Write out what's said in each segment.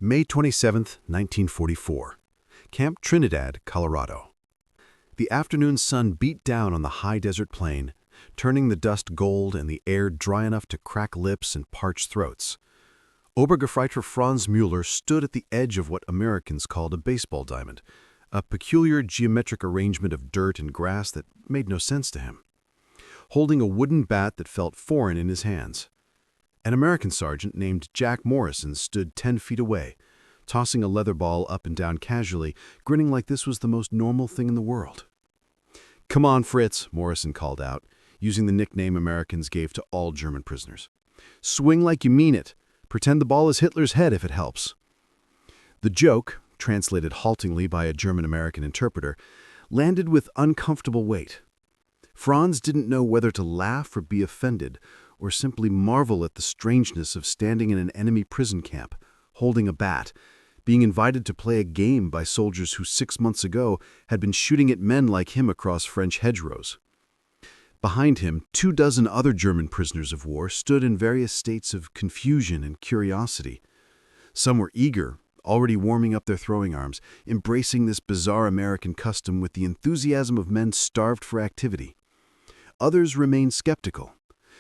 May 27, 1944. Camp Trinidad, Colorado. The afternoon sun beat down on the high desert plain, turning the dust gold and the air dry enough to crack lips and parch throats. Obergefreiter Franz Müller stood at the edge of what Americans called a baseball diamond, a peculiar geometric arrangement of dirt and grass that made no sense to him, holding a wooden bat that felt foreign in his hands. An American sergeant named Jack Morrison stood 10 feet away, tossing a leather ball up and down casually, grinning like this was the most normal thing in the world. "Come on, Fritz," Morrison called out, using the nickname Americans gave to all German prisoners. "Swing like you mean it. Pretend the ball is Hitler's head if it helps." The joke, translated haltingly by a German-American interpreter, landed with uncomfortable weight. Franz didn't know whether to laugh or be offended, or simply marvel at the strangeness of standing in an enemy prison camp, holding a bat, being invited to play a game by soldiers who 6 months ago had been shooting at men like him across French hedgerows. Behind him, 24 other German prisoners of war stood in various states of confusion and curiosity. Some were eager, already warming up their throwing arms, embracing this bizarre American custom with the enthusiasm of men starved for activity. Others remained skeptical,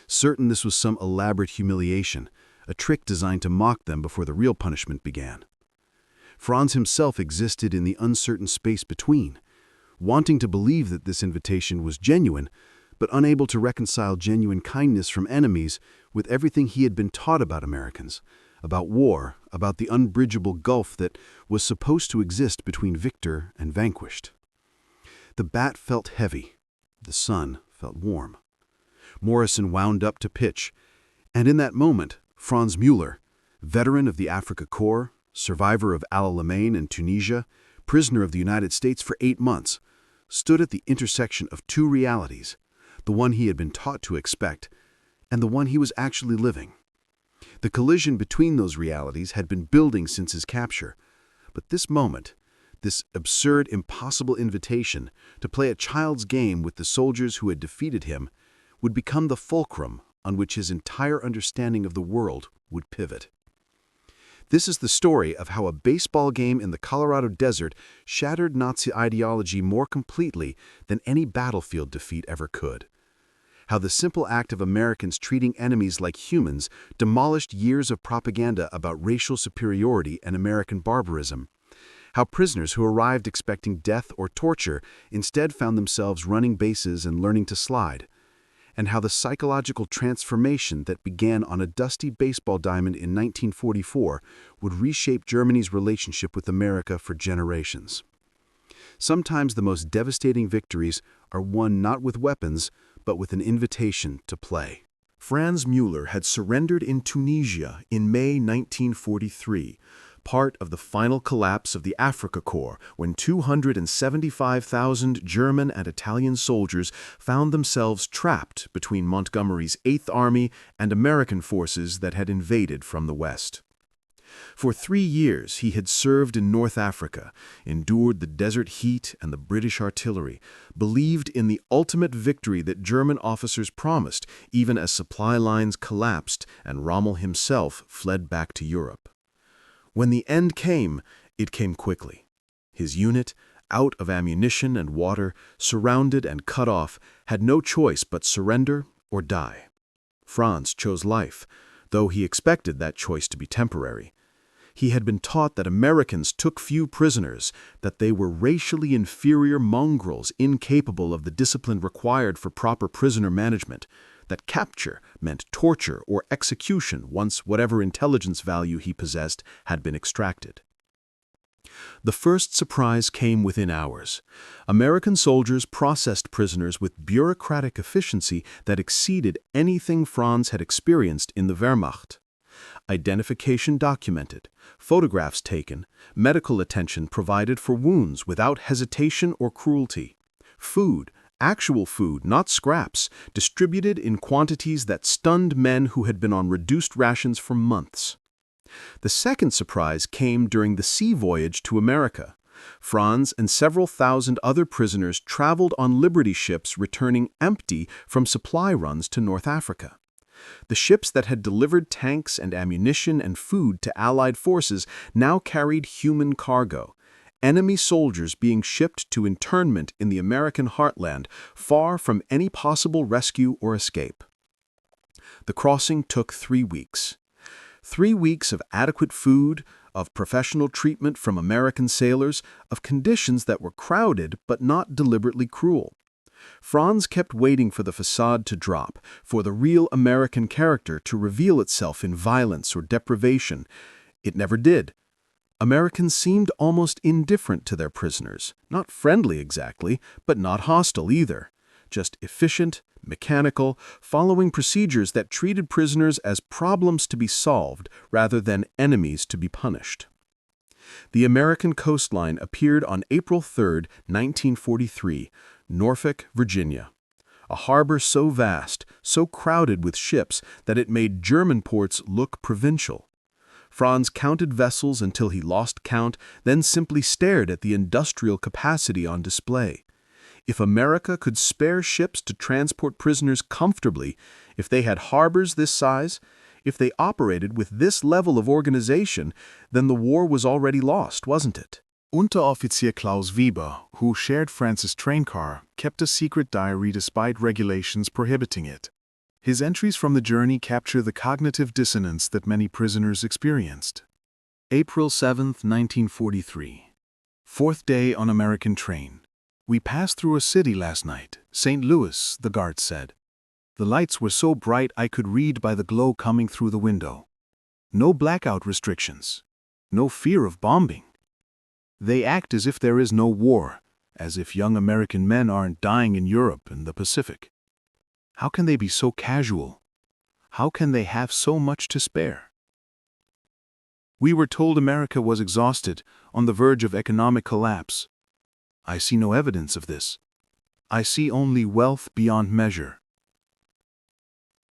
certain this was some elaborate humiliation, a trick designed to mock them before the real punishment began. Franz himself existed in the uncertain space between, wanting to believe that this invitation was genuine, but unable to reconcile genuine kindness from enemies with everything he had been taught about Americans, about war, about the unbridgeable gulf that was supposed to exist between victor and vanquished. The bat felt heavy. The sun felt warm. Morrison wound up to pitch, and in that moment, Franz Müller, veteran of the Africa Corps, survivor of Al Alamein in Tunisia, prisoner of the United States for 8 months, stood at the intersection of two realities, the one he had been taught to expect, and the one he was actually living. The collision between those realities had been building since his capture, but this moment, this absurd, impossible invitation to play a child's game with the soldiers who had defeated him, would become the fulcrum on which his entire understanding of the world would pivot. This is the story of how a baseball game in the Colorado desert shattered Nazi ideology more completely than any battlefield defeat ever could. How the simple act of Americans treating enemies like humans demolished years of propaganda about racial superiority and American barbarism. How prisoners who arrived expecting death or torture instead found themselves running bases and learning to slide. And how the psychological transformation that began on a dusty baseball diamond in 1944 would reshape Germany's relationship with America for generations. Sometimes the most devastating victories are won not with weapons, but with an invitation to play. Franz Müller had surrendered in Tunisia in May 1943, part of the final collapse of the Africa Corps, when 275,000 German and Italian soldiers found themselves trapped between Montgomery's 8th Army and American forces that had invaded from the west. For 3 years he had served in North Africa, endured the desert heat and the British artillery, believed in the ultimate victory that German officers promised, even as supply lines collapsed and Rommel himself fled back to Europe. When the end came, it came quickly. His unit, out of ammunition and water, surrounded and cut off, had no choice but surrender or die. Franz chose life, though he expected that choice to be temporary. He had been taught that Americans took few prisoners, that they were racially inferior mongrels incapable of the discipline required for proper prisoner management, that capture meant torture or execution once whatever intelligence value he possessed had been extracted. The first surprise came within hours. American soldiers processed prisoners with bureaucratic efficiency that exceeded anything Franz had experienced in the Wehrmacht. Identification documented, photographs taken, medical attention provided for wounds without hesitation or cruelty. Food, actual food, not scraps, distributed in quantities that stunned men who had been on reduced rations for months. The second surprise came during the sea voyage to America. Franz and several thousand other prisoners traveled on Liberty ships returning empty from supply runs to North Africa. The ships that had delivered tanks and ammunition and food to Allied forces now carried human cargo, enemy soldiers being shipped to internment in the American heartland, far from any possible rescue or escape. The crossing took 3 weeks. 3 weeks of adequate food, of professional treatment from American sailors, of conditions that were crowded but not deliberately cruel. Franz kept waiting for the facade to drop, for the real American character to reveal itself in violence or deprivation. It never did. Americans seemed almost indifferent to their prisoners, not friendly exactly, but not hostile either. Just efficient, mechanical, following procedures that treated prisoners as problems to be solved rather than enemies to be punished. The American coastline appeared on April 3, 1943, Norfolk, Virginia. A harbor so vast, so crowded with ships that it made German ports look provincial. Franz counted vessels until he lost count, then simply stared at the industrial capacity on display. If America could spare ships to transport prisoners comfortably, if they had harbors this size, if they operated with this level of organization, then the war was already lost, wasn't it? Unteroffizier Klaus Weber, who shared Franz's train car, kept a secret diary despite regulations prohibiting it. His entries from the journey capture the cognitive dissonance that many prisoners experienced. April 7, 1943. 4th day on American train. We passed through a city last night, St. Louis, the guard said. The lights were so bright I could read by the glow coming through the window. No blackout restrictions. No fear of bombing. They act as if there is no war, as if young American men aren't dying in Europe and the Pacific. How can they be so casual? How can they have so much to spare? We were told America was exhausted, on the verge of economic collapse. I see no evidence of this. I see only wealth beyond measure.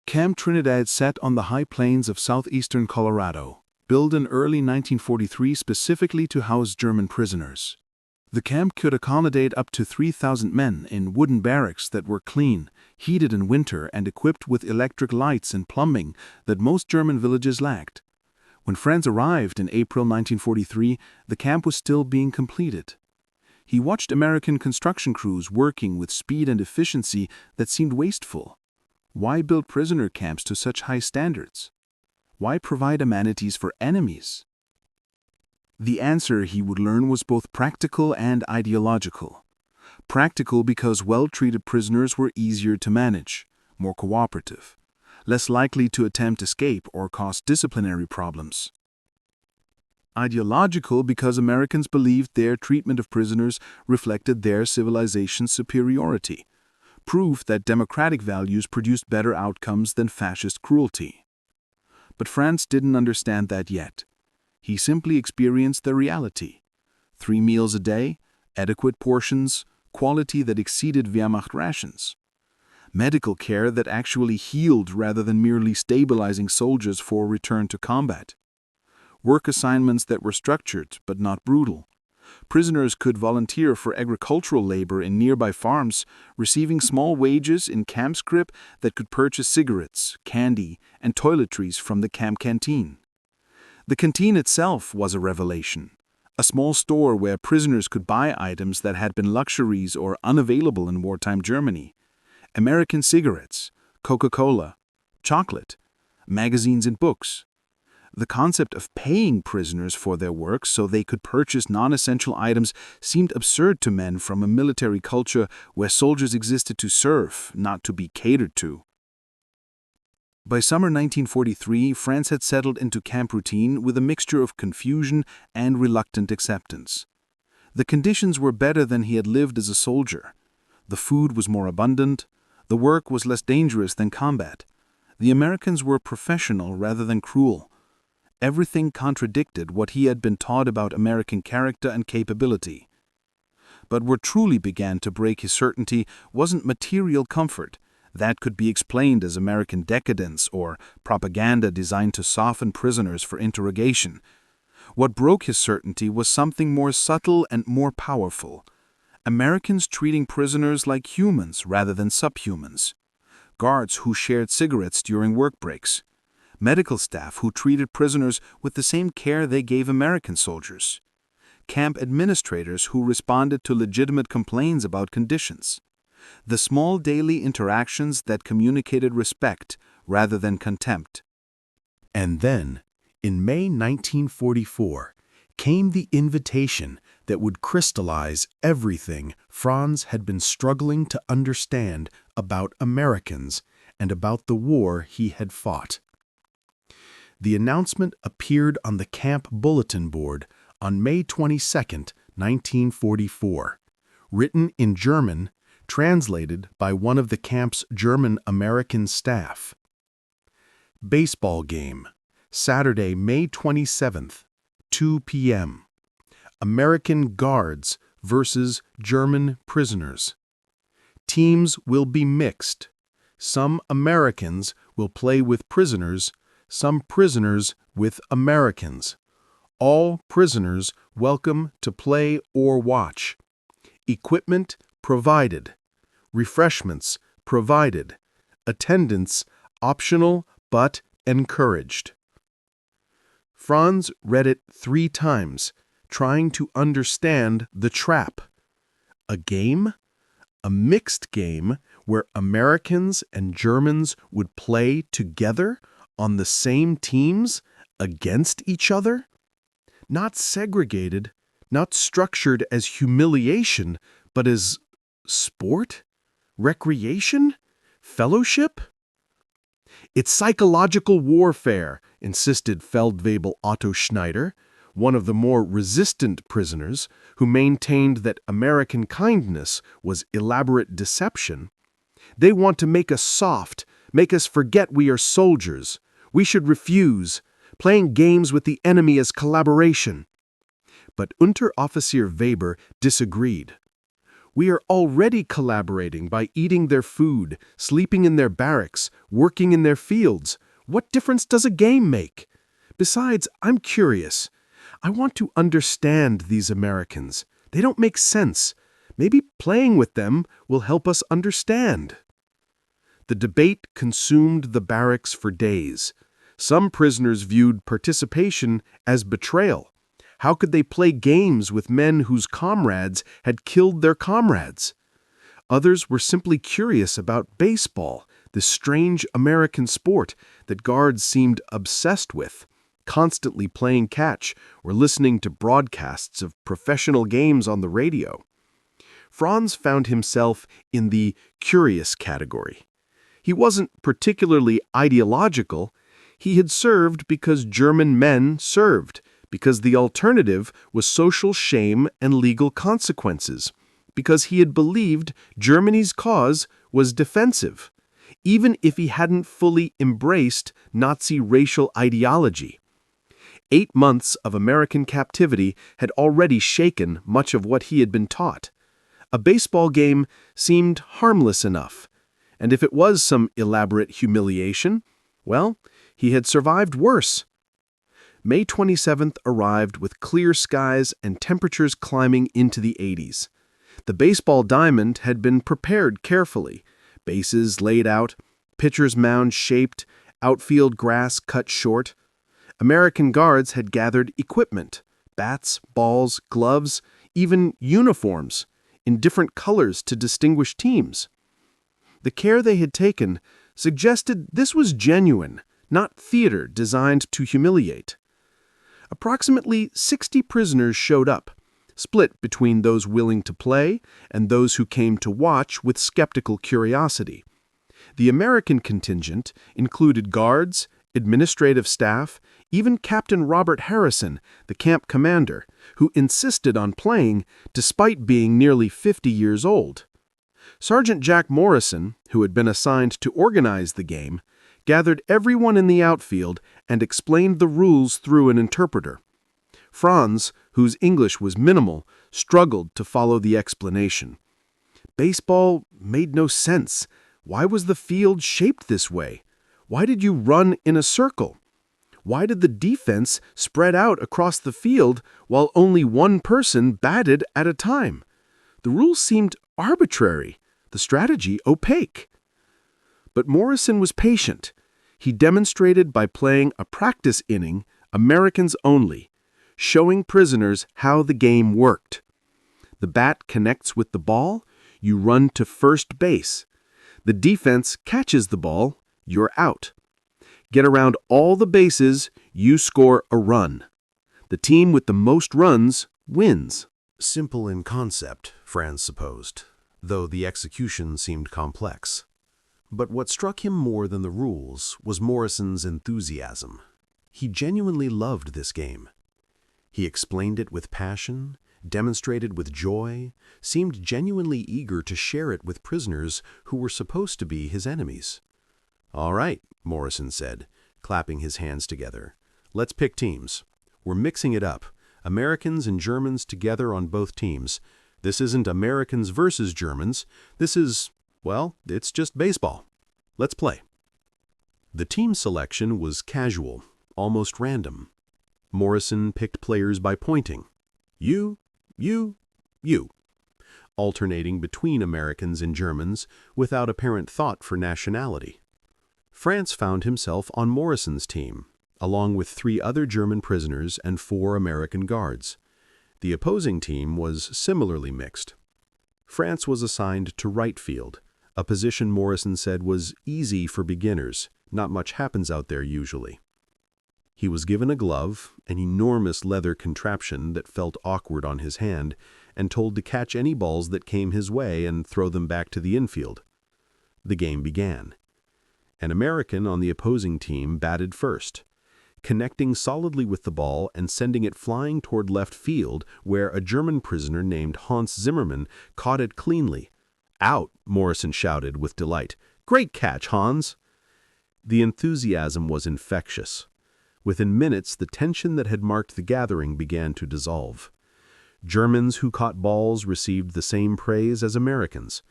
Camp Trinidad sat on the high plains of southeastern Colorado, built in early 1943 specifically to house German prisoners. The camp could accommodate up to 3,000 men in wooden barracks that were clean, heated in winter, and equipped with electric lights and plumbing that most German villages lacked. When Franz arrived in April 1943, the camp was still being completed. He watched American construction crews working with speed and efficiency that seemed wasteful. Why build prisoner camps to such high standards? Why provide amenities for enemies? The answer, he would learn, was both practical and ideological. Practical because well-treated prisoners were easier to manage, more cooperative, less likely to attempt escape or cause disciplinary problems. Ideological because Americans believed their treatment of prisoners reflected their civilization's superiority, proof that democratic values produced better outcomes than fascist cruelty. But Franz didn't understand that yet. He simply experienced the reality. 3 meals a day, adequate portions, quality that exceeded Wehrmacht rations. Medical care that actually healed rather than merely stabilizing soldiers for return to combat. Work assignments that were structured but not brutal. Prisoners could volunteer for agricultural labor in nearby farms, receiving small wages in camp scrip that could purchase cigarettes, candy, and toiletries from the camp canteen. The canteen itself was a revelation, a small store where prisoners could buy items that had been luxuries or unavailable in wartime Germany. American cigarettes, Coca-Cola, chocolate, magazines and books. The concept of paying prisoners for their work so they could purchase non-essential items seemed absurd to men from a military culture where soldiers existed to serve, not to be catered to. By summer 1943, Franz had settled into camp routine with a mixture of confusion and reluctant acceptance. The conditions were better than he had lived as a soldier. The food was more abundant. The work was less dangerous than combat. The Americans were professional rather than cruel. Everything contradicted what he had been taught about American character and capability. But what truly began to break his certainty wasn't material comfort. That could be explained as American decadence or propaganda designed to soften prisoners for interrogation. What broke his certainty was something more subtle and more powerful. Americans treating prisoners like humans rather than subhumans. guards who shared cigarettes during work breaks, medical staff who treated prisoners with the same care they gave American soldiers, camp administrators who responded to legitimate complaints about conditions. The small daily interactions that communicated respect rather than contempt. And then, in May 1944, came the invitation that would crystallize everything Franz had been struggling to understand about Americans and about the war he had fought. The announcement appeared on the camp bulletin board on May 22, 1944, written in German, translated by one of the camp's German-American staff. Baseball game, Saturday, May 27th, 2 p.m. American Guards versus German prisoners. Teams will be mixed. Some Americans will play with prisoners, some prisoners with Americans. All prisoners welcome to play or watch. Equipment provided. Refreshments provided. Attendance optional but encouraged. Franz read it 3 times, trying to understand the trap. A game? A mixed game where Americans and Germans would play together on the same teams against each other? Not segregated, not structured as humiliation, but as sport? Recreation? Fellowship? It's psychological warfare, insisted Feldwebel Otto Schneider, one of the more resistant prisoners who maintained that American kindness was elaborate deception. They want to make us soft, make us forget we are soldiers. We should refuse. Playing games with the enemy as collaboration. But Unteroffizier Weber disagreed. We are already collaborating by eating their food, sleeping in their barracks, working in their fields. What difference does a game make? Besides, I'm curious. I want to understand these Americans. They don't make sense. Maybe playing with them will help us understand. The debate consumed the barracks for days. Some prisoners viewed participation as betrayal. How could they play games with men whose comrades had killed their comrades? Others were simply curious about baseball, this strange American sport that guards seemed obsessed with, constantly playing catch or listening to broadcasts of professional games on the radio. Franz found himself in the curious category. He wasn't particularly ideological. He had served because German men served, because the alternative was social shame and legal consequences, because he had believed Germany's cause was defensive, even if he hadn't fully embraced Nazi racial ideology. 8 months of American captivity had already shaken much of what he had been taught. A baseball game seemed harmless enough, and if it was some elaborate humiliation, well, he had survived worse. May 27th arrived with clear skies and temperatures climbing into the 80s. The baseball diamond had been prepared carefully, bases laid out, pitcher's mound shaped, outfield grass cut short. American guards had gathered equipment, bats, balls, gloves, even uniforms, in different colors to distinguish teams. The care they had taken suggested this was genuine, not theater designed to humiliate. Approximately 60 prisoners showed up, split between those willing to play and those who came to watch with skeptical curiosity. The American contingent included guards, administrative staff, even Captain Robert Harrison, the camp commander, who insisted on playing despite being nearly 50 years old. Sergeant Jack Morrison, who had been assigned to organize the game, gathered everyone in the outfield and explained the rules through an interpreter. Franz, whose English was minimal, struggled to follow the explanation. Baseball made no sense. Why was the field shaped this way? Why did you run in a circle? Why did the defense spread out across the field while only one person batted at a time? The rules seemed arbitrary, the strategy opaque. But Morrison was patient. He demonstrated by playing a practice inning, Americans only, showing prisoners how the game worked. The bat connects with the ball, you run to first base. The defense catches the ball, you're out. Get around all the bases, you score a run. The team with the most runs wins. Simple in concept, Franz supposed, though the execution seemed complex. But what struck him more than the rules was Morrison's enthusiasm. He genuinely loved this game. He explained it with passion, demonstrated with joy, seemed genuinely eager to share it with prisoners who were supposed to be his enemies. "All right," Morrison said, clapping his hands together. "Let's pick teams. We're mixing it up. Americans and Germans together on both teams. This isn't Americans versus Germans. This is, well, it's just baseball. Let's play." The team selection was casual, almost random. Morrison picked players by pointing. You, you, alternating between Americans and Germans without apparent thought for nationality. France found himself on Morrison's team, along with 3 other German prisoners and 4 American guards. The opposing team was similarly mixed. France was assigned to right field, a position Morrison said was easy for beginners. Not much happens out there usually. He was given a glove, an enormous leather contraption that felt awkward on his hand, and told to catch any balls that came his way and throw them back to the infield. The game began. An American on the opposing team batted first, connecting solidly with the ball and sending it flying toward left field, where a German prisoner named Hans Zimmermann caught it cleanly. "Out!" Morrison shouted with delight. "Great catch, Hans!" The enthusiasm was infectious. Within minutes, the tension that had marked the gathering began to dissolve. Germans who caught balls received the same praise as Americans.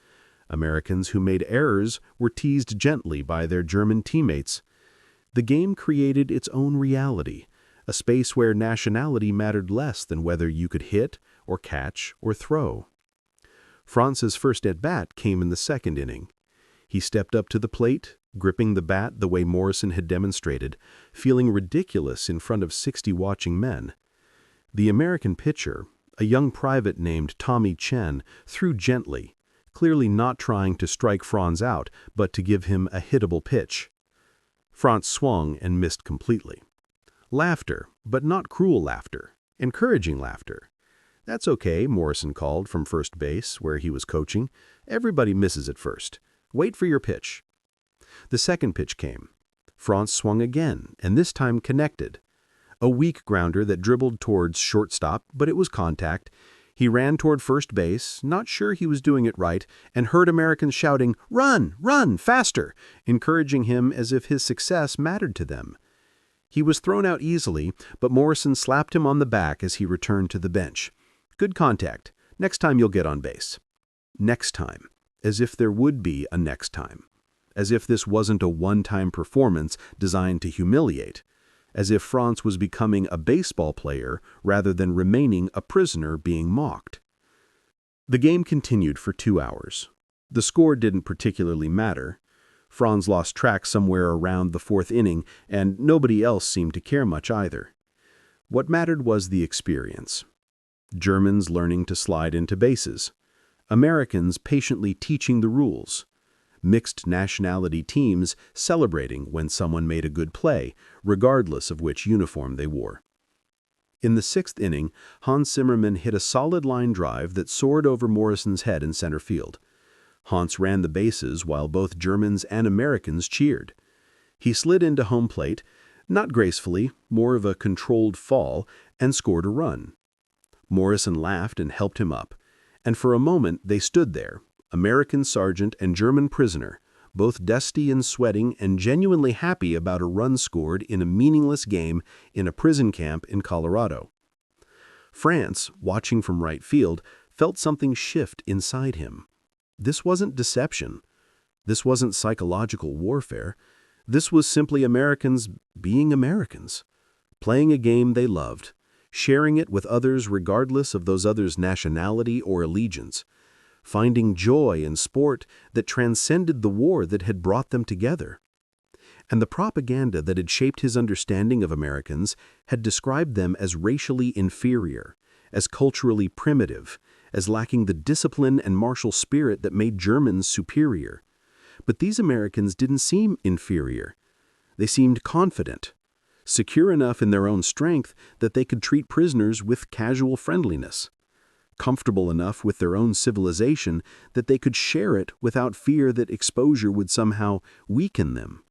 Americans who made errors were teased gently by their German teammates. The game created its own reality, a space where nationality mattered less than whether you could hit or catch or throw. Franz's first at-bat came in the second inning. He stepped up to the plate, gripping the bat the way Morrison had demonstrated, feeling ridiculous in front of 60 watching men. The American pitcher, a young private named Tommy Chen, threw gently, clearly not trying to strike Franz out, but to give him a hittable pitch. Franz swung and missed completely. Laughter, but not cruel laughter, encouraging laughter. "That's okay," Morrison called from first base, where he was coaching. "Everybody misses at first. Wait for your pitch." The second pitch came. Franz swung again, and this time connected. A weak grounder that dribbled towards shortstop, but it was contact. He ran toward first base, not sure he was doing it right, and heard Americans shouting, "Run! Run! Faster!" encouraging him as if his success mattered to them. He was thrown out easily, but Morrison slapped him on the back as he returned to the bench. "Good contact. Next time you'll get on base." Next time. As if there would be a next time. As if this wasn't a one-time performance designed to humiliate. As if Franz was becoming a baseball player rather than remaining a prisoner being mocked. The game continued for 2 hours. The score didn't particularly matter. Franz lost track somewhere around the 4th inning, and nobody else seemed to care much either. What mattered was the experience. Germans learning to slide into bases. Americans patiently teaching the rules. Mixed nationality teams celebrating when someone made a good play, regardless of which uniform they wore. In the 6th inning, Hans Zimmermann hit a solid line drive that soared over Morrison's head in center field. Hans ran the bases while both Germans and Americans cheered. He slid into home plate, not gracefully, more of a controlled fall, and scored a run. Morrison laughed and helped him up, and for a moment they stood there, American sergeant and German prisoner, both dusty and sweating and genuinely happy about a run scored in a meaningless game in a prison camp in Colorado. France, watching from right field, felt something shift inside him. This wasn't deception. This wasn't psychological warfare. This was simply Americans being Americans, playing a game they loved, sharing it with others regardless of those others' nationality or allegiance. finding joy in sport that transcended the war that had brought them together. And the propaganda that had shaped his understanding of Americans had described them as racially inferior, as culturally primitive, as lacking the discipline and martial spirit that made Germans superior. But these Americans didn't seem inferior. They seemed confident, secure enough in their own strength that they could treat prisoners with casual friendliness, comfortable enough with their own civilization that they could share it without fear that exposure would somehow weaken them.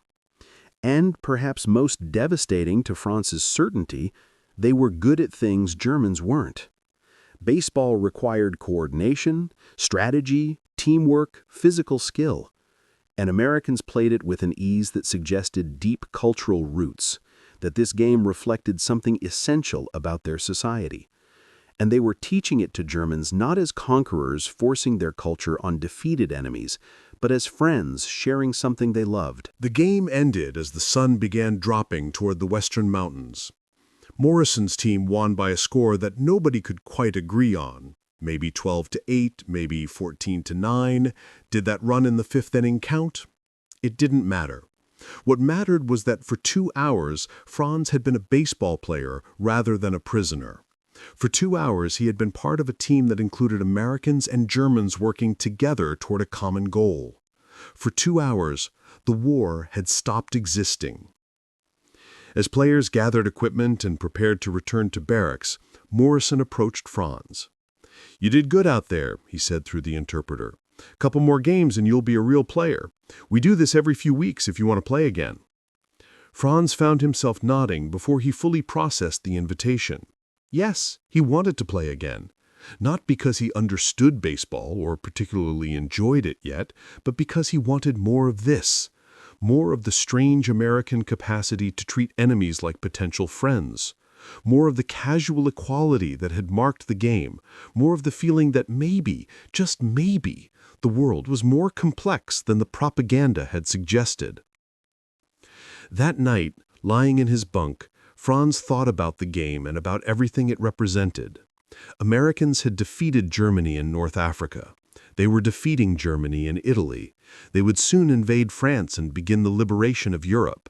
And perhaps most devastating to Franz's certainty, they were good at things Germans weren't. Baseball required coordination, strategy, teamwork, physical skill. And Americans played it with an ease that suggested deep cultural roots, that this game reflected something essential about their society. And they were teaching it to Germans not as conquerors forcing their culture on defeated enemies, but as friends sharing something they loved. The game ended as the sun began dropping toward the western mountains. Morrison's team won by a score that nobody could quite agree on. Maybe 12-8, maybe 14-9. Did that run in the fifth inning count? It didn't matter. What mattered was that for 2 hours, Franz had been a baseball player rather than a prisoner. For 2 hours, he had been part of a team that included Americans and Germans working together toward a common goal. For 2 hours, the war had stopped existing. As players gathered equipment and prepared to return to barracks, Morrison approached Franz. "You did good out there," he said through the interpreter. "Couple more games and you'll be a real player. We do this every few weeks if you want to play again." Franz found himself nodding before he fully processed the invitation. Yes, he wanted to play again. Not because he understood baseball or particularly enjoyed it yet, but because he wanted more of this. More of the strange American capacity to treat enemies like potential friends. More of the casual equality that had marked the game. More of the feeling that maybe, just maybe, the world was more complex than the propaganda had suggested. That night, lying in his bunk, Franz thought about the game and about everything it represented. Americans had defeated Germany in North Africa. They were defeating Germany in Italy. They would soon invade France and begin the liberation of Europe.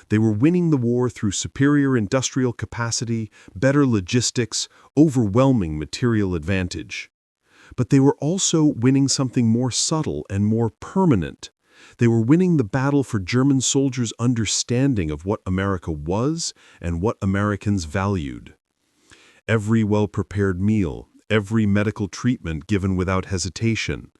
They were winning the war through superior industrial capacity, better logistics, overwhelming material advantage. But they were also winning something more subtle and more permanent. They were winning the battle for German soldiers' understanding of what America was and what Americans valued. Every well-prepared meal, every medical treatment given without hesitation,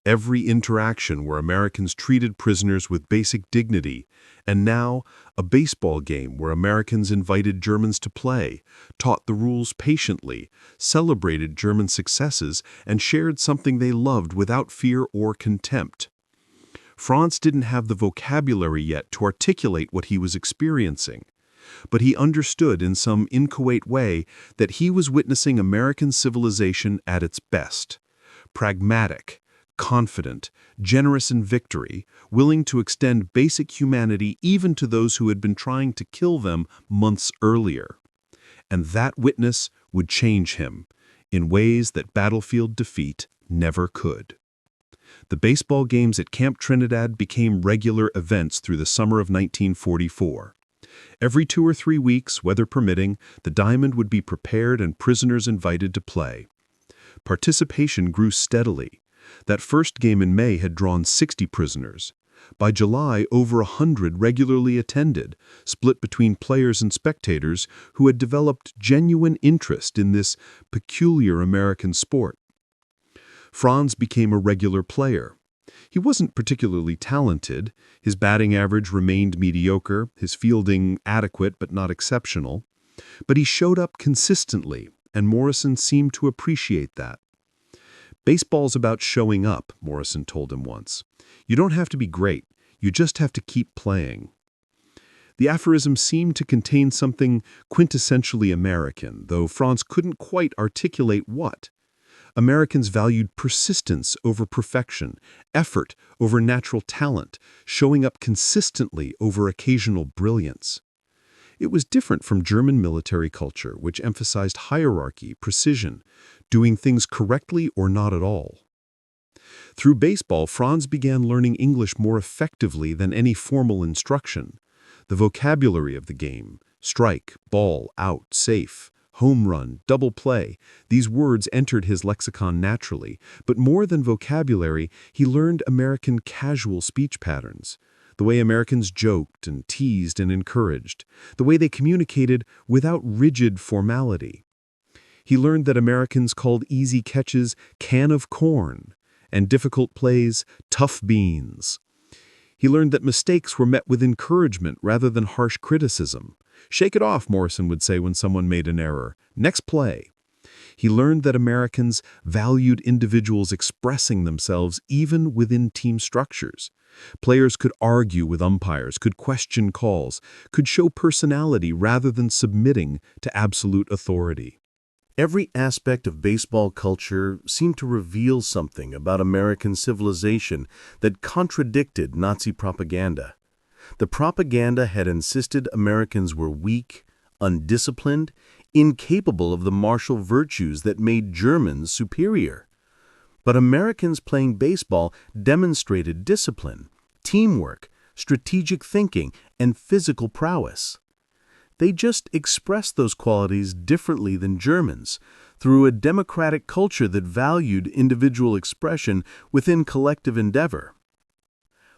every interaction where Americans treated prisoners with basic dignity, and now a baseball game where Americans invited Germans to play, taught the rules patiently, celebrated German successes, and shared something they loved without fear or contempt. Franz didn't have the vocabulary yet to articulate what he was experiencing, but he understood in some inchoate way that he was witnessing American civilization at its best. Pragmatic, confident, generous in victory, willing to extend basic humanity even to those who had been trying to kill them months earlier. And that witness would change him in ways that battlefield defeat never could. The baseball games at Camp Trinidad became regular events through the summer of 1944. Every 2 or 3 weeks, weather permitting, the diamond would be prepared and prisoners invited to play. Participation grew steadily. That first game in May had drawn 60 prisoners. By July, over 100 regularly attended, split between players and spectators who had developed genuine interest in this peculiar American sport. Franz became a regular player. He wasn't particularly talented. His batting average remained mediocre, his fielding adequate but not exceptional. But he showed up consistently, and Morrison seemed to appreciate that. "Baseball's about showing up," Morrison told him once. "You don't have to be great. You just have to keep playing." The aphorism seemed to contain something quintessentially American, though Franz couldn't quite articulate what. Americans valued persistence over perfection, effort over natural talent, showing up consistently over occasional brilliance. It was different from German military culture, which emphasized hierarchy, precision, doing things correctly or not at all. Through baseball, Franz began learning English more effectively than any formal instruction. The vocabulary of the game, strike, ball, out, safe, home run, double play, these words entered his lexicon naturally, but more than vocabulary, he learned American casual speech patterns. The way Americans joked and teased and encouraged, the way they communicated without rigid formality. He learned that Americans called easy catches can of corn and difficult plays tough beans. He learned that mistakes were met with encouragement rather than harsh criticism. Shake it off, Morrison would say when someone made an error. Next play. He learned that Americans valued individuals expressing themselves even within team structures. Players could argue with umpires, could question calls, could show personality rather than submitting to absolute authority. Every aspect of baseball culture seemed to reveal something about American civilization that contradicted Nazi propaganda. The propaganda had insisted Americans were weak, undisciplined, incapable of the martial virtues that made Germans superior. But Americans playing baseball demonstrated discipline, teamwork, strategic thinking, and physical prowess. They just expressed those qualities differently than Germans, through a democratic culture that valued individual expression within collective endeavor.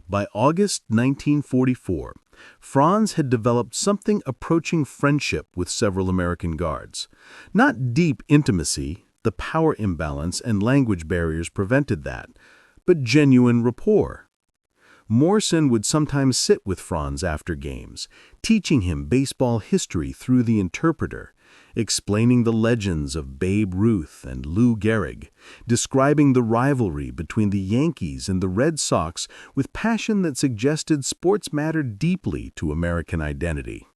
By August 1944, Franz had developed something approaching friendship with several American guards. Not deep intimacy, the power imbalance and language barriers prevented that, but genuine rapport. Morrison would sometimes sit with Franz after games, teaching him baseball history through the interpreter, explaining the legends of Babe Ruth and Lou Gehrig, describing the rivalry between the Yankees and the Red Sox with passion that suggested sports mattered deeply to American identity.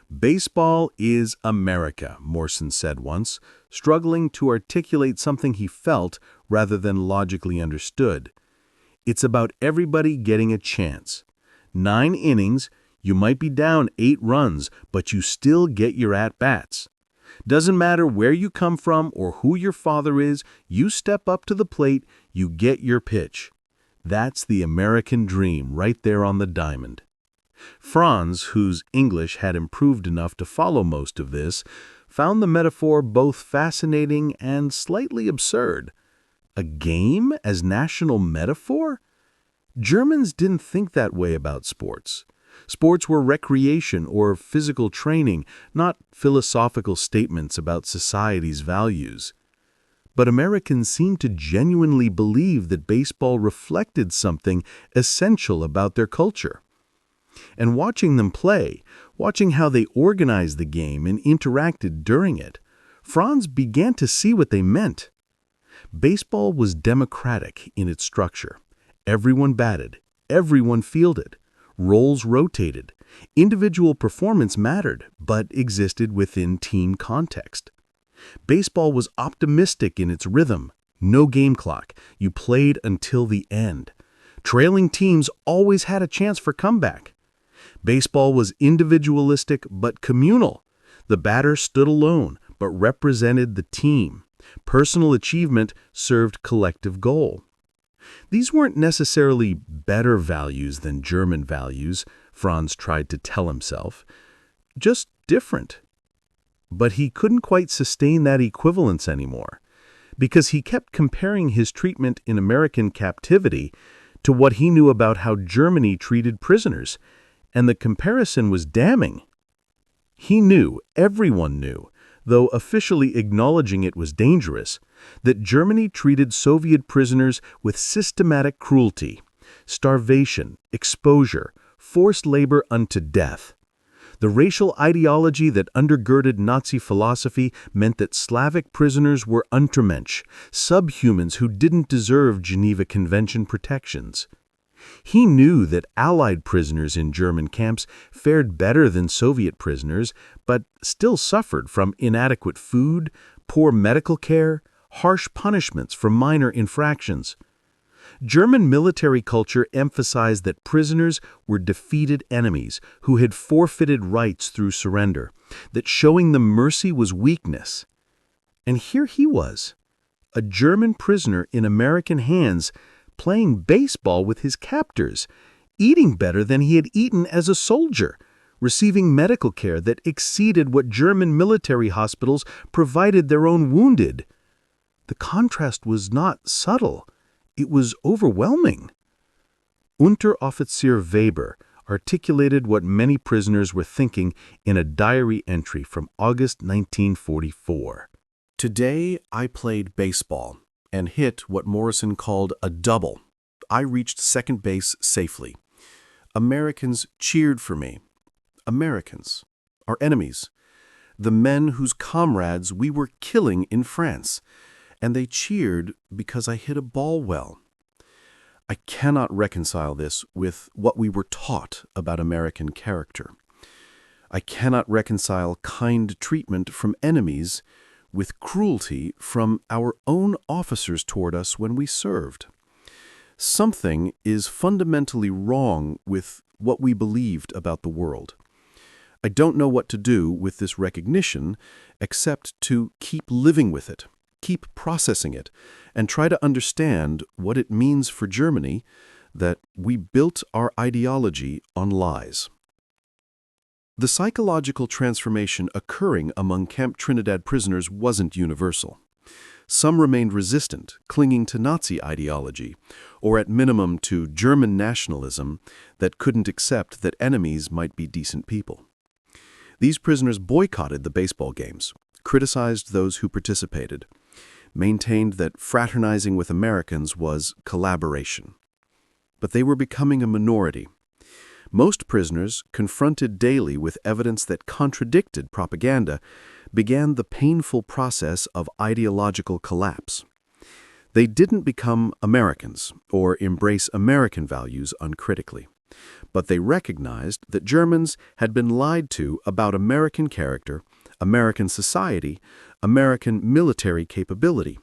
"Baseball is America," Morrison said once, struggling to articulate something he felt rather than logically understood. "It's about everybody getting a chance. 9 innings, you might be down 8 runs, but you still get your at-bats. Doesn't matter where you come from or who your father is, you step up to the plate, you get your pitch. That's the American dream right there on the diamond." Franz, whose English had improved enough to follow most of this, found the metaphor both fascinating and slightly absurd. A game as national metaphor? Germans didn't think that way about sports. Sports were recreation or physical training, not philosophical statements about society's values. But Americans seemed to genuinely believe that baseball reflected something essential about their culture. And watching them play, watching how they organized the game and interacted during it, Franz began to see what they meant. Baseball was democratic in its structure. Everyone batted, everyone fielded, roles rotated, individual performance mattered, but existed within team context. Baseball was optimistic in its rhythm, no game clock, you played until the end. Trailing teams always had a chance for comeback. Baseball was individualistic but communal. The batter stood alone, but represented the team. Personal achievement served collective goal. These weren't necessarily better values than German values, Franz tried to tell himself, just different. But he couldn't quite sustain that equivalence anymore, because he kept comparing his treatment in American captivity to what he knew about how Germany treated prisoners, and the comparison was damning. He knew, everyone knew, though officially acknowledging it was dangerous, that Germany treated Soviet prisoners with systematic cruelty, starvation, exposure, forced labor unto death. The racial ideology that undergirded Nazi philosophy meant that Slavic prisoners were Untermensch, subhumans who didn't deserve Geneva Convention protections. He knew that Allied prisoners in German camps fared better than Soviet prisoners, but still suffered from inadequate food, poor medical care, harsh punishments for minor infractions. German military culture emphasized that prisoners were defeated enemies who had forfeited rights through surrender, that showing them mercy was weakness. And here he was, a German prisoner in American hands, playing baseball with his captors, eating better than he had eaten as a soldier, receiving medical care that exceeded what German military hospitals provided their own wounded. The contrast was not subtle. It was overwhelming. Unteroffizier Weber articulated what many prisoners were thinking in a diary entry from August 1944. Today, I played baseball and hit what Morrison called a double. I reached second base safely. Americans cheered for me. Americans, our enemies, the men whose comrades we were killing in France, and they cheered because I hit a ball well. I cannot reconcile this with what we were taught about American character. I cannot reconcile kind treatment from enemies with cruelty from our own officers toward us when we served. Something is fundamentally wrong with what we believed about the world. I don't know what to do with this recognition except to keep living with it, keep processing it, and try to understand what it means for Germany that we built our ideology on lies. The psychological transformation occurring among Camp Trinidad prisoners wasn't universal. Some remained resistant, clinging to Nazi ideology, or at minimum to German nationalism that couldn't accept that enemies might be decent people. These prisoners boycotted the baseball games, criticized those who participated, maintained that fraternizing with Americans was collaboration. But they were becoming a minority. Most prisoners, confronted daily with evidence that contradicted propaganda, began the painful process of ideological collapse. They didn't become Americans or embrace American values uncritically, but they recognized that Germans had been lied to about American character, American society, American military capability.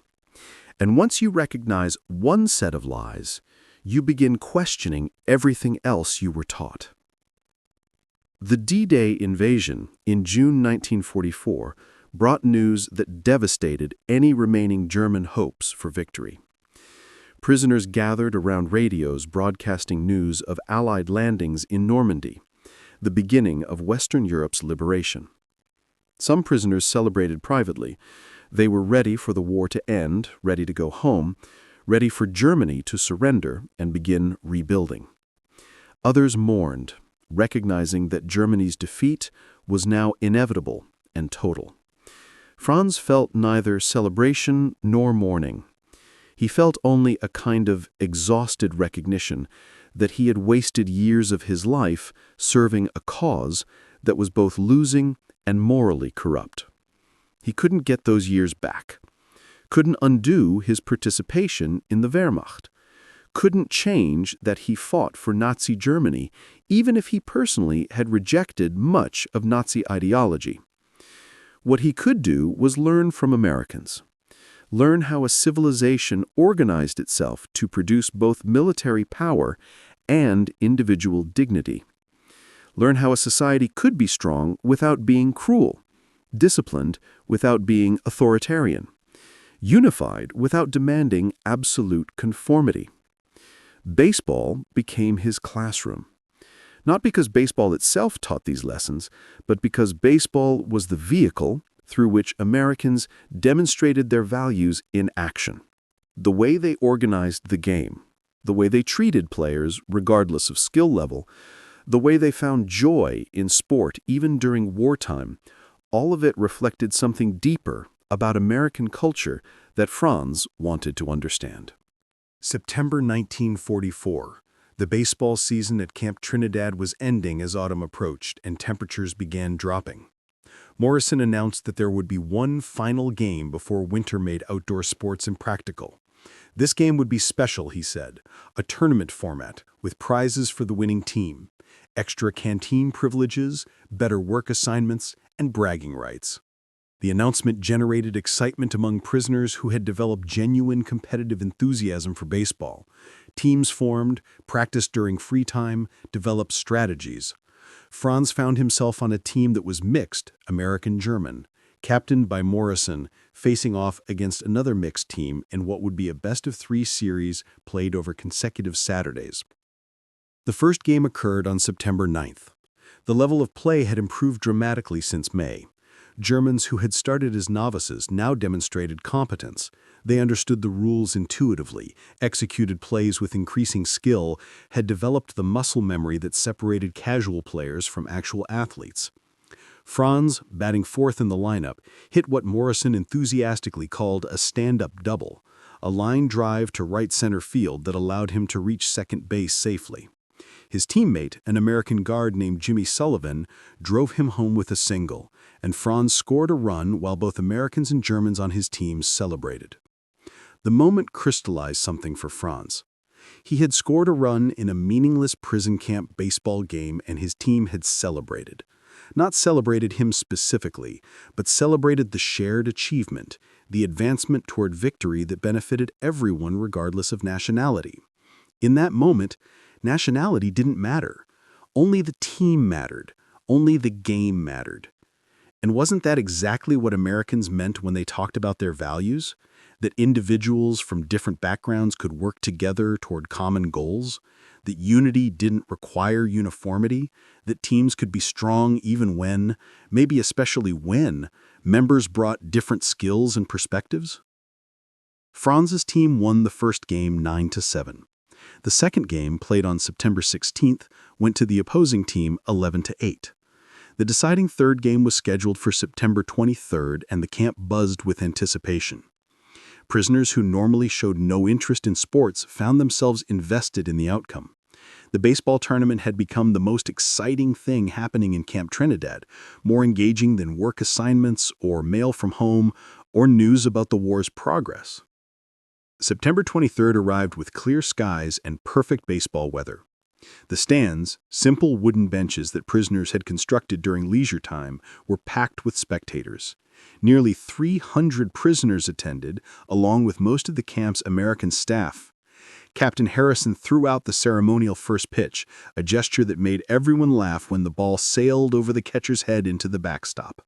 And once you recognize one set of lies, you begin questioning everything else you were taught. The D-Day invasion in June 1944 brought news that devastated any remaining German hopes for victory. Prisoners gathered around radios broadcasting news of Allied landings in Normandy, the beginning of Western Europe's liberation. Some prisoners celebrated privately. They were ready for the war to end, ready to go home, ready for Germany to surrender and begin rebuilding. Others mourned, recognizing that Germany's defeat was now inevitable and total. Franz felt neither celebration nor mourning. He felt only a kind of exhausted recognition that he had wasted years of his life serving a cause that was both losing and morally corrupt. He couldn't get those years back, couldn't undo his participation in the Wehrmacht, couldn't change that he fought for Nazi Germany, even if he personally had rejected much of Nazi ideology. What he could do was learn from Americans, learn how a civilization organized itself to produce both military power and individual dignity. Learn how a society could be strong without being cruel, disciplined without being authoritarian, unified without demanding absolute conformity. Baseball became his classroom. Not because baseball itself taught these lessons, but because baseball was the vehicle through which Americans demonstrated their values in action. The way they organized the game, the way they treated players regardless of skill level, the way they found joy in sport even during wartime, all of it reflected something deeper about American culture that Franz wanted to understand. September 1944. The baseball season at Camp Trinidad was ending as autumn approached and temperatures began dropping. Morrison announced that there would be one final game before winter made outdoor sports impractical. This game would be special, he said, a tournament format with prizes for the winning team, extra canteen privileges, better work assignments, and bragging rights. The announcement generated excitement among prisoners who had developed genuine competitive enthusiasm for baseball. Teams formed, practiced during free time, developed strategies. Franz found himself on a team that was mixed American-German, captained by Morrison, facing off against another mixed team in what would be a best-of-3 series played over consecutive Saturdays. The first game occurred on September 9th. The level of play had improved dramatically since May. Germans who had started as novices now demonstrated competence. They understood the rules intuitively, executed plays with increasing skill, had developed the muscle memory that separated casual players from actual athletes. Franz, batting fourth in the lineup, hit what Morrison enthusiastically called a stand-up double, a line drive to right center field that allowed him to reach second base safely. His teammate, an American guard named Jimmy Sullivan, drove him home with a single, and Franz scored a run while both Americans and Germans on his team celebrated. The moment crystallized something for Franz. He had scored a run in a meaningless prison camp baseball game, and his team had celebrated. Not celebrated him specifically, but celebrated the shared achievement, the advancement toward victory that benefited everyone regardless of nationality. In that moment, nationality didn't matter. Only the team mattered. Only the game mattered. And wasn't that exactly what Americans meant when they talked about their values? That individuals from different backgrounds could work together toward common goals? That unity didn't require uniformity? That teams could be strong even when, maybe especially when, members brought different skills and perspectives? Franz's team won the first game 9-7. The second game, played on September 16th, went to the opposing team 11-8. The deciding third game was scheduled for September 23rd, and the camp buzzed with anticipation. Prisoners who normally showed no interest in sports found themselves invested in the outcome. The baseball tournament had become the most exciting thing happening in Camp Trinidad, more engaging than work assignments or mail from home or news about the war's progress. September 23rd arrived with clear skies and perfect baseball weather. The stands, simple wooden benches that prisoners had constructed during leisure time, were packed with spectators. Nearly 300 prisoners attended, along with most of the camp's American staff. Captain Harrison threw out the ceremonial first pitch, a gesture that made everyone laugh when the ball sailed over the catcher's head into the backstop.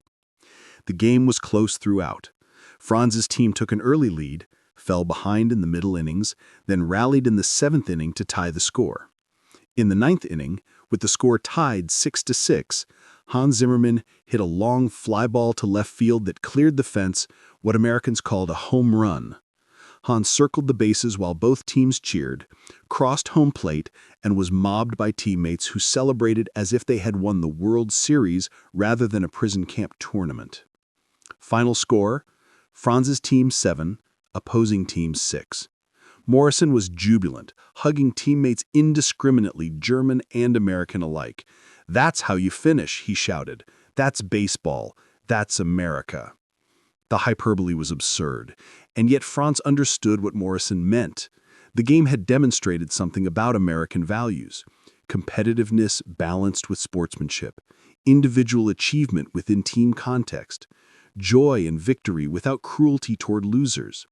The game was close throughout. Franz's team took an early lead, fell behind in the middle innings, then rallied in the seventh inning to tie the score. In the ninth inning, with the score tied 6-6, Hans Zimmerman hit a long fly ball to left field that cleared the fence, what Americans called a home run. Hans circled the bases while both teams cheered, crossed home plate, and was mobbed by teammates who celebrated as if they had won the World Series rather than a prison camp tournament. Final score, Franz's team 7, opposing team 6. Morrison was jubilant, hugging teammates indiscriminately, German and American alike. "That's how you finish," he shouted. "That's baseball. That's America." The hyperbole was absurd, and yet Franz understood what Morrison meant. The game had demonstrated something about American values: competitiveness balanced with sportsmanship, individual achievement within team context, joy and victory without cruelty toward losers,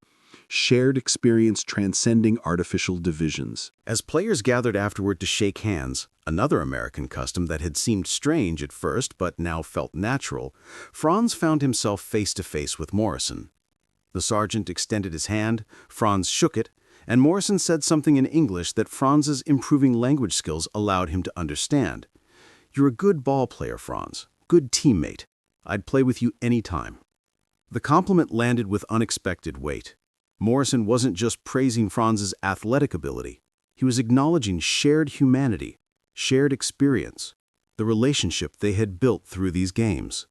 shared experience transcending artificial divisions. As players gathered afterward to shake hands, another American custom that had seemed strange at first but now felt natural, Franz found himself face-to-face with Morrison. The sergeant extended his hand, Franz shook it, and Morrison said something in English that Franz's improving language skills allowed him to understand. "You're a good ball player, Franz. Good teammate. I'd play with you any time." The compliment landed with unexpected weight. Morrison wasn't just praising Franz's athletic ability. He was acknowledging shared humanity, shared experience, the relationship they had built through these games.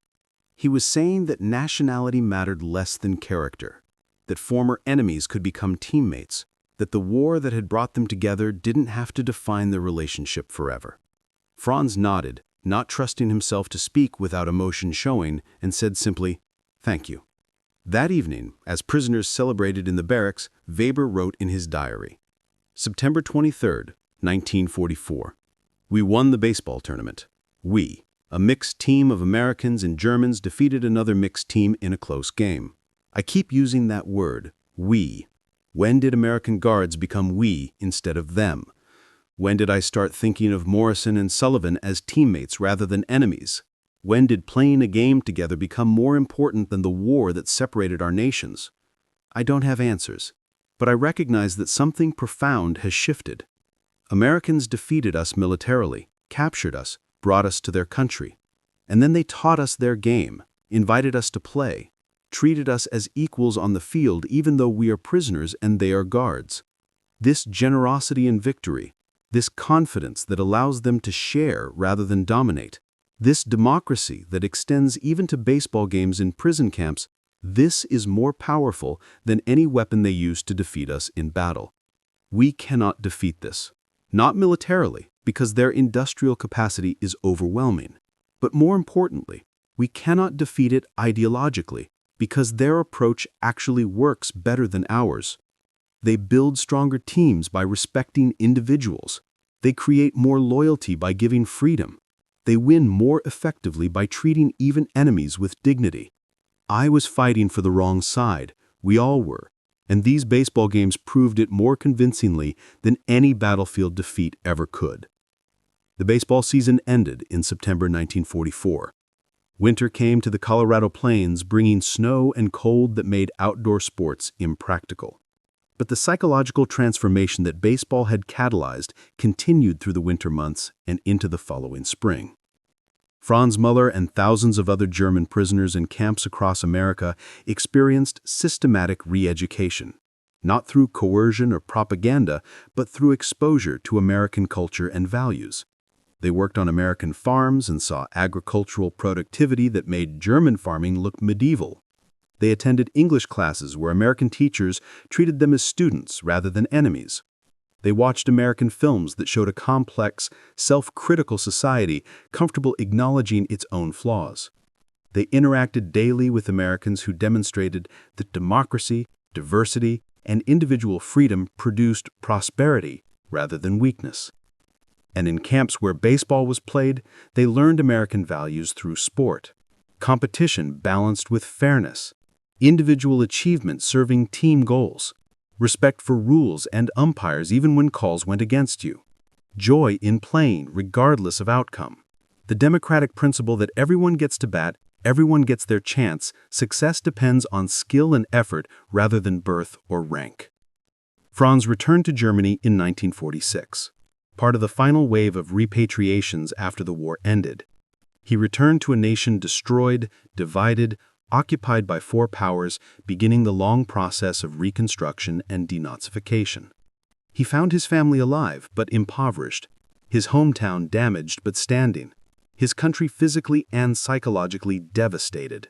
He was saying that nationality mattered less than character, that former enemies could become teammates, that the war that had brought them together didn't have to define their relationship forever. Franz nodded, not trusting himself to speak without emotion showing, and said simply, "Thank you." That evening, as prisoners celebrated in the barracks, Weber wrote in his diary, September 23rd, 1944. "We won the baseball tournament. We, a mixed team of Americans and Germans, defeated another mixed team in a close game. I keep using that word, we. When did American guards become we instead of them? When did I start thinking of Morrison and Sullivan as teammates rather than enemies? When did playing a game together become more important than the war that separated our nations? I don't have answers, but I recognize that something profound has shifted. Americans defeated us militarily, captured us, brought us to their country. And then they taught us their game, invited us to play, treated us as equals on the field even though we are prisoners and they are guards. This generosity in victory, this confidence that allows them to share rather than dominate, this democracy that extends even to baseball games in prison camps, this is more powerful than any weapon they use to defeat us in battle. We cannot defeat this. Not militarily, because their industrial capacity is overwhelming. But more importantly, we cannot defeat it ideologically, because their approach actually works better than ours. They build stronger teams by respecting individuals. They create more loyalty by giving freedom. They win more effectively by treating even enemies with dignity. I was fighting for the wrong side. We all were. And these baseball games proved it more convincingly than any battlefield defeat ever could. The baseball season ended in September 1944. Winter came to the Colorado Plains, bringing snow and cold that made outdoor sports impractical. But the psychological transformation that baseball had catalyzed continued through the winter months and into the following spring. Franz Müller and thousands of other German prisoners in camps across America experienced systematic re-education, not through coercion or propaganda, but through exposure to American culture and values. They worked on American farms and saw agricultural productivity that made German farming look medieval. They attended English classes where American teachers treated them as students rather than enemies. They watched American films that showed a complex, self-critical society comfortable acknowledging its own flaws. They interacted daily with Americans who demonstrated that democracy, diversity, and individual freedom produced prosperity rather than weakness. And in camps where baseball was played, they learned American values through sport. Competition balanced with fairness. Individual achievement serving team goals. Respect for rules and umpires even when calls went against you. Joy in playing regardless of outcome. The democratic principle that everyone gets to bat, everyone gets their chance, success depends on skill and effort rather than birth or rank. Franz returned to Germany in 1946, part of the final wave of repatriations after the war ended. He returned to a nation destroyed, divided, occupied by four powers, beginning the long process of reconstruction and denazification. He found his family alive but impoverished, his hometown damaged but standing, his country physically and psychologically devastated.